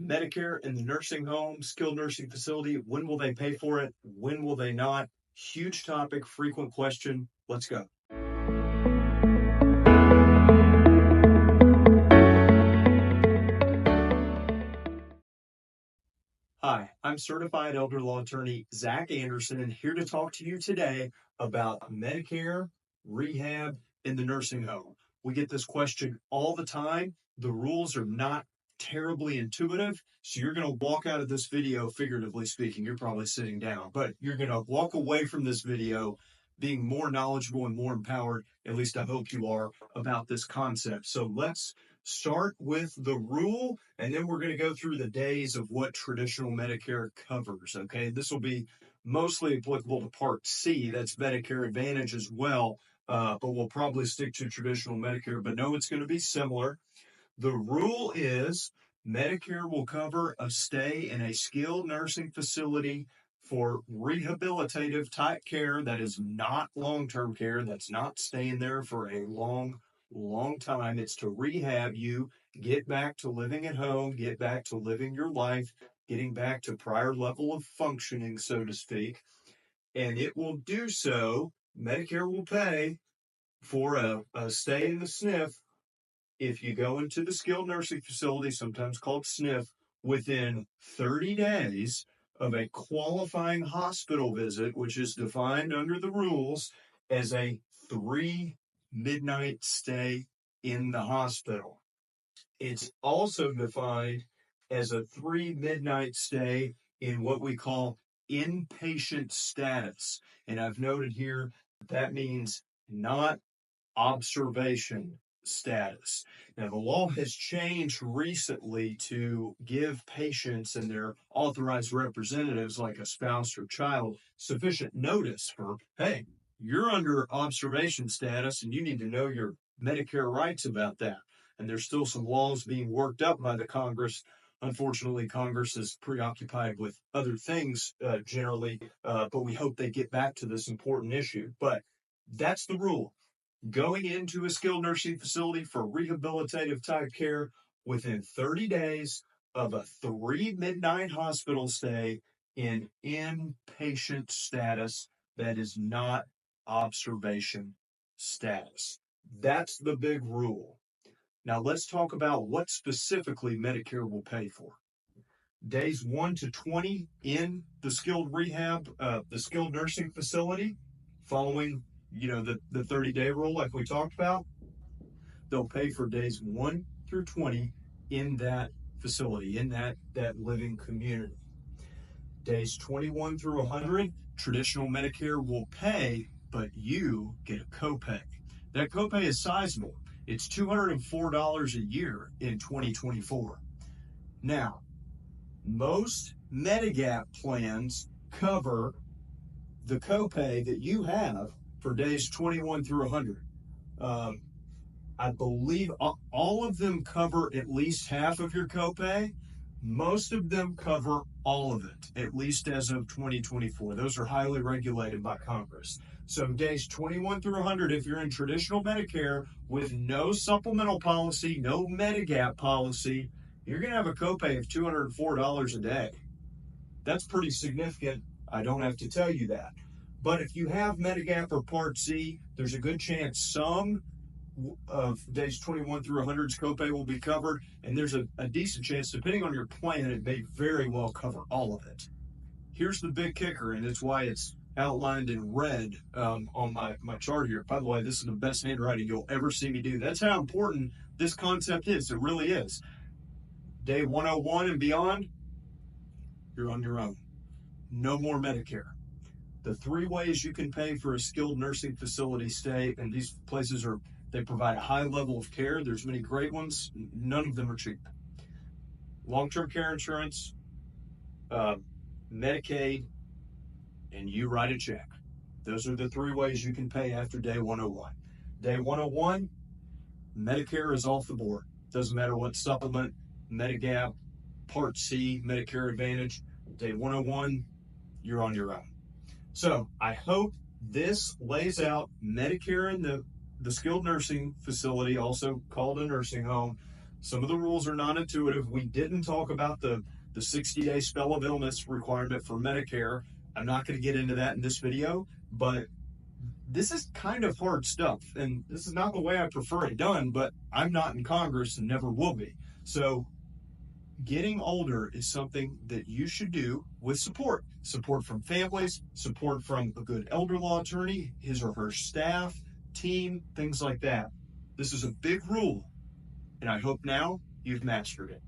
Medicare in the nursing home, skilled nursing facility. When will they pay for it? When will they not? Huge topic, frequent question. Let's go. Hi, I'm certified elder law attorney Zach Anderson, and here to talk to you today about Medicare, rehab, in the nursing home. We get this question all the time. The rules are not terribly intuitive, so you're going to walk out of this video, figuratively speaking, you're probably sitting down, but you're going to walk away from this video being more knowledgeable and more empowered, at least I hope you are, about this concept. So let's start with the rule, and then we're going to go through the days of what traditional Medicare covers, okay? This will be mostly applicable to Part C, that's Medicare Advantage as well, but we'll probably stick to traditional Medicare, but no, it's going to be similar. The rule is Medicare will cover a stay in a skilled nursing facility for rehabilitative type care that is not long-term care, that's not staying there for a long time. It's to rehab you, get back to living at home, get back to living your life, getting back to prior level of functioning, so to speak. And it will do so, Medicare will pay for a stay in the SNF if you go into the skilled nursing facility, sometimes called SNF, within 30 days of a qualifying hospital visit, which is defined under the rules as a 3 midnight stay in the hospital. It's also defined as a 3 midnight stay in what we call inpatient status. And I've noted here that means not observation status. Now, the law has changed recently to give patients and their authorized representatives, like a spouse or child, sufficient notice for, hey, you're under observation status and you need to know your Medicare rights about that. And there's still some laws being worked up by the Congress. Unfortunately, Congress is preoccupied with other things generally, but we hope they get back to this important issue. But that's the rule. Going into a skilled nursing facility for rehabilitative type care within 30 days of a 3 midnight hospital stay in inpatient status that is not observation status. That's the big rule. Now let's talk about what specifically Medicare will pay for. Days 1 to 20 in the skilled rehab, the skilled nursing facility, following the 30-day rule like we talked about, they'll pay for days 1 through 20 in that facility, in that living community. Days 21 through 100, traditional Medicare will pay, but you get a copay. That copay is sizable. It's $204 a year in 2024. Now, most Medigap plans cover the copay that you have for days 21 through 100. I believe all of them cover at least half of your copay. Most of them cover all of it, at least as of 2024. Those are highly regulated by Congress. So days 21 through 100, if you're in traditional Medicare with no supplemental policy, no Medigap policy, you're going to have a copay of $204 a day. That's pretty significant. I don't have to tell you that. But if you have Medigap or Part C, there's a good chance some of days 21 through 100's copay will be covered, and there's a decent chance, depending on your plan, it may very well cover all of it. Here's the big kicker, and it's why it's outlined in red on my chart here. By the way, this is the best handwriting you'll ever see me do. That's how important this concept is. It really is. Day 101 and beyond, you're on your own. No more Medicare. The 3 ways you can pay for a skilled nursing facility stay, and these places they provide a high level of care. There's many great ones. None of them are cheap. Long-term care insurance, Medicaid, and you write a check. Those are the 3 ways you can pay after day 101. Day 101, Medicare is off the board. Doesn't matter what supplement, Medigap, Part C, Medicare Advantage. Day 101, you're on your own. So I hope this lays out Medicare in the skilled nursing facility, also called a nursing home, Some of the rules are non-intuitive. We didn't talk about the 60-day spell of illness requirement for Medicare. I'm not going to get into that in this video, but this is kind of hard stuff, and this is not the way I prefer it done, but I'm not in Congress and never will be. So getting older is something that you should do with support from families, support from a good elder law attorney, his or her staff, team, things like that. This is a big rule, and I hope now you've mastered it.